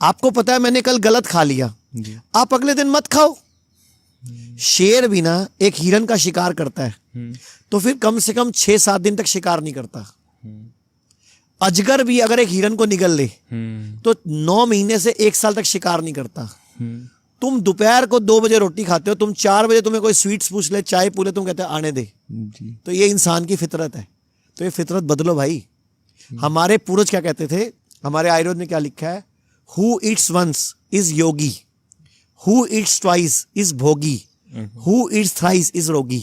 आपको पता है मैंने कल गलत खा लिया, आप अगले दिन मत खाओ। शेर भी ना एक हिरन का शिकार करता है तो फिर कम से कम 6-7 दिन तक शिकार नहीं करता। अजगर भी अगर एक हिरन को निगल ले तो 9 महीने से 1 साल तक शिकार नहीं करता। तुम दोपहर को 2 बजे रोटी खाते हो, तुम 4 बजे तुम्हें कोई स्वीट्स पूछ ले, चाय पूछ ले, तुम कहते हैं आने दे। तो ये इंसान की फितरत है, तो ये फितरत बदलो भाई। हमारे पूर्वज क्या कहते थे, हमारे आयुर्वेद में क्या लिखा है, who eats once is yogi, who eats twice is bhogi, who eats thrice is rogi.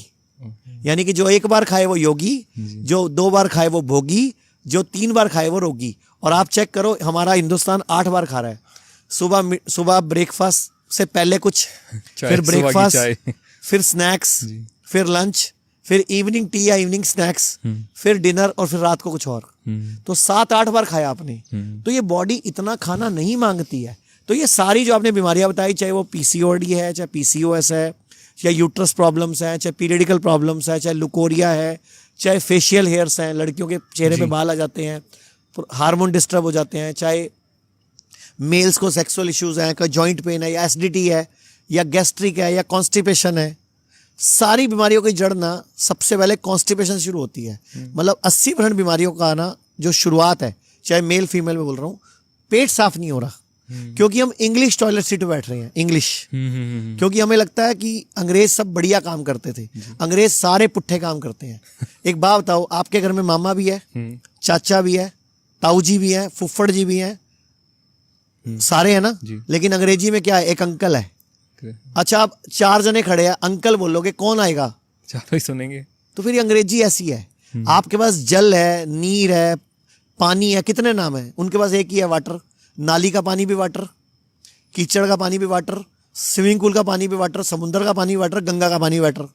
यानी कि जो 1 बार खाए वो योगी, जो 2 बार खाए वो भोगी, जो 3 बार खाए वो रोगी। और आप चेक करो हमारा हिंदुस्तान 8 बार खा रहा है। सुबह ब्रेकफास्ट से पहले कुछ, फिर ब्रेकफास्ट, फिर स्नैक्स, फिर लंच, फिर इवनिंग टी या इवनिंग स्नैक्स, फिर डिनर और फिर रात को कुछ और। तो 7-8 बार खाया आपने। तो ये बॉडी इतना खाना नहीं मांगती है। तो ये सारी जो आपने बीमारियां बताई, चाहे वो पीसीओडी है, चाहे पीसीओएस है, चाहे यूट्रस प्रॉब्लम्स हैं, चाहे पीरियडिकल प्रॉब्लम्स है, चाहे लुकोरिया है, चाहे फेशियल हेयर्स हैं, लड़कियों के चेहरे पे बाल आ जाते हैं, हार्मोन डिस्टर्ब हो जाते हैं, चाहे मेल्स को सेक्सुअल इश्यूज हैं, कोई जॉइंट पेन है, या एसिडिटी है, या गैस्ट्रिक है, या कॉन्स्टिपेशन है, सारी बीमारियों की जड़ ना सबसे पहले कॉन्स्टिपेशन शुरू होती है। मतलब 80% बीमारियों का आना जो शुरुआत है, चाहे मेल फीमेल में बोल रहा हूँ, पेट साफ नहीं हो रहा क्योंकि हम इंग्लिश टॉयलेट सीट पे बैठ रहे हैं। इंग्लिश क्योंकि हमें लगता है कि अंग्रेज सब बढ़िया काम करते थे, अंग्रेज सारे पुट्ठे काम करते हैं। एक बात बताओ, आपके घर में मामा भी है, चाचा भी है, ताऊ जी भी है, फुफ्फड़ जी भी हैं, सारे हैं ना, लेकिन अंग्रेजी में क्या है, एक अंकल है। अच्छा, आप 4 जने खड़े हैं, अंकल बोलोगे, कौन आएगा? चारों ही सुनेंगे। तो फिर अंग्रेजी ऐसी है। आपके पास जल है, नीर है, पानी है, कितने नाम है? उनके पास एक ही है, वाटर। नाली का पानी भी वाटर, कीचड़ का पानी भी वाटर, स्विमिंग पूल का पानी भी वाटर, समुद्र का पानी वाटर, गंगा का पानी वाटर।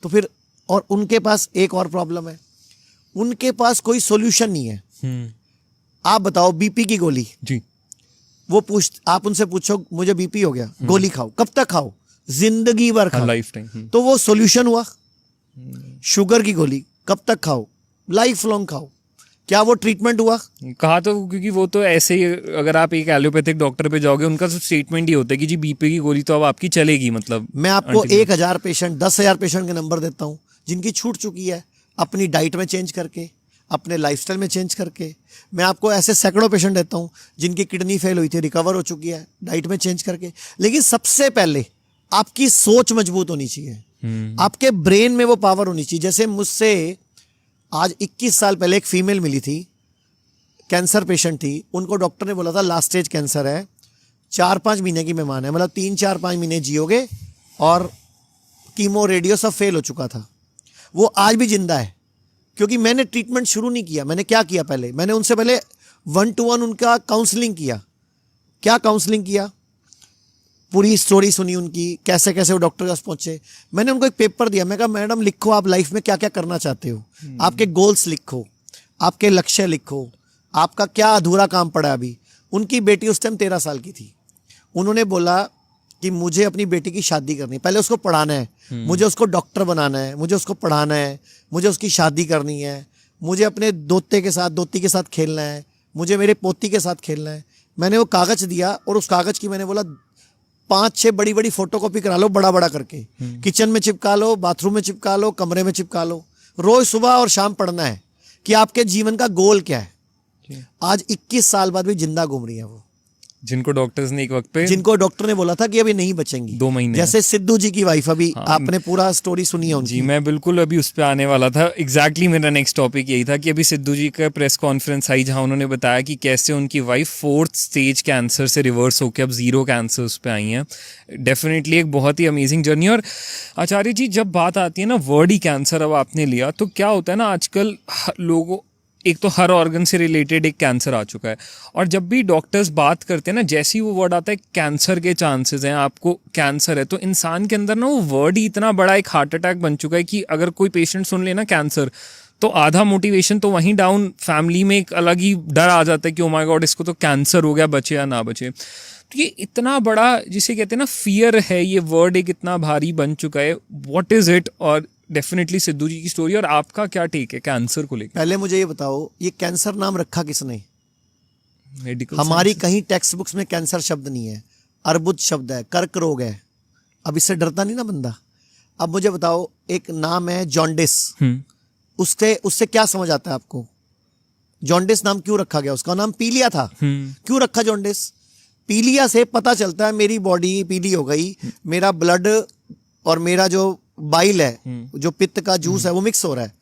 तो फिर और उनके पास एक और प्रॉब्लम है, उनके पास कोई सॉल्यूशन नहीं है। आप बताओ, बीपी की गोली जी, वो आप उनसे पूछो मुझे बीपी हो गया, गोली खाओ, कब तक खाओ? जिंदगी भर खाओ, लाइफ टाइम। तो वो सॉल्यूशन हुआ। शुगर की गोली कब तक खाओ? लाइफ लॉन्ग खाओ, क्या वो ट्रीटमेंट हुआ? कहा तो, क्योंकि वो तो ऐसे ही, अगर आप एक एलोपैथिक डॉक्टर पे जाओगे, उनका तो स्टेटमेंट ही होता है कि जी बीपी की गोली तो अब आपकी चलेगी। मतलब मैं आपको 1000 पेशेंट, 10,000 पेशेंट के नंबर देता हूँ जिनकी छूट चुकी है, अपनी डाइट में चेंज करके, अपने लाइफस्टाइल में चेंज करके। मैं आपको ऐसे सैकड़ों पेशेंट देता हूँ जिनकी किडनी फेल हुई थी, रिकवर हो चुकी है, डाइट में चेंज करके। लेकिन सबसे पहले आपकी सोच मजबूत होनी चाहिए, आपके ब्रेन में वो पावर होनी चाहिए। जैसे मुझसे आज 21 साल पहले एक फीमेल मिली थी, कैंसर पेशेंट थी, उनको डॉक्टर ने बोला था लास्ट स्टेज कैंसर है, 4-5 महीने की मेहमान है, मतलब 3-4-5 महीने जियोगे, और कीमो रेडियो सब फेल हो चुका था। वो आज भी जिंदा है, क्योंकि मैंने ट्रीटमेंट शुरू नहीं किया। मैंने क्या किया, पहले मैंने उनसे पहले 1-to-1 उनका काउंसलिंग किया। क्या काउंसलिंग किया? पूरी स्टोरी सुनी उनकी, कैसे कैसे वो डॉक्टर के पास पहुंचे। मैंने उनको एक पेपर दिया, मैं कहा मैडम लिखो आप लाइफ में क्या क्या करना चाहते हो, आपके गोल्स लिखो, आपके लक्ष्य लिखो, आपका क्या अधूरा काम पड़ा अभी। उनकी बेटी उस टाइम 13 साल की थी। उन्होंने बोला कि मुझे अपनी बेटी की शादी करनी है, पहले उसको पढ़ाना है, मुझे उसको डॉक्टर बनाना है, मुझे उसको पढ़ाना है, मुझे उसकी शादी करनी है, मुझे अपने दोती के साथ खेलना है, मुझे मेरे पोती के साथ खेलना है। मैंने वो कागज दिया और उस कागज की मैंने बोला 5-6 बड़ी बड़ी फोटोकॉपी करा लो, बड़ा बड़ा करके, किचन में चिपका लो, बाथरूम में चिपका लो, कमरे में चिपका लो। रोज सुबह और शाम पढ़ना है कि आपके जीवन का गोल क्या है। आज 21 साल बाद भी जिंदा घूम रही है वो, जिनको डॉक्टर्स ने एक वक्त पे, जिनको डॉक्टर ने बोला था कि अभी नहीं बचेंगी, 2 महीने। जैसे सिद्धू जी की वाइफ, अभी आपने पूरा स्टोरी सुनी है उनकी। जी, मैं बिल्कुल अभी उस पे आने वाला था। एग्जैक्टली मेरा नेक्स्ट टॉपिक यही था कि अभी सिद्धू जी का प्रेस कॉन्फ्रेंस आई, जहां उन्होंने बताया कि कैसे उनकी वाइफ 4th स्टेज कैंसर से रिवर्स होकर अब 0 कैंसर उस पे आई हैं। डेफिनेटली एक बहुत ही अमेजिंग जर्नी। और आचार्य जी, जब बात आती है ना वर्ड ही कैंसर अब आपने लिया, तो क्या होता है ना, आजकल लोगों, एक तो हर ऑर्गन से रिलेटेड एक कैंसर आ चुका है, और जब भी डॉक्टर्स बात करते हैं ना, जैसे ही वो वर्ड आता है कैंसर के चांसेस हैं, आपको कैंसर है, तो इंसान के अंदर ना वो वर्ड ही इतना बड़ा एक हार्ट अटैक बन चुका है कि अगर कोई पेशेंट सुन लेना कैंसर, तो आधा मोटिवेशन तो वहीं डाउन, फैमिली में एक अलग ही डर आ जाता है कि ओ माय गॉड, इसको तो कैंसर हो गया, बचे या ना बचे। तो ये इतना बड़ा, जिसे कहते हैं ना फियर है, ये वर्ड एक इतना भारी बन चुका है। What is it? और डेफिनेटली सिद्धू जी की स्टोरी, और आपका क्या टेक है कैंसर को लेकर? पहले मुझे ये बताओ, ये कैंसर नाम रखा किसने? मेडिकल हमारी कहीं टेक्स्ट बुक्स में कैंसर शब्द नहीं है, अर्बुद शब्द है, कर्क रोग है। अब इससे डरता नहीं ना बंदा। अब मुझे बताओ, एक नाम है जॉन्डिस, उससे उससे क्या समझ आता है आपको? जॉन्डिस नाम क्यों रखा गया? उसका नाम पीलिया था। क्यों रखा जॉन्डिस? पीलिया से पता चलता है मेरी बॉडी पीली हो गई, मेरा ब्लड और मेरा जो बाइल है, जो पित्त का जूस है, वो मिक्स हो रहा है।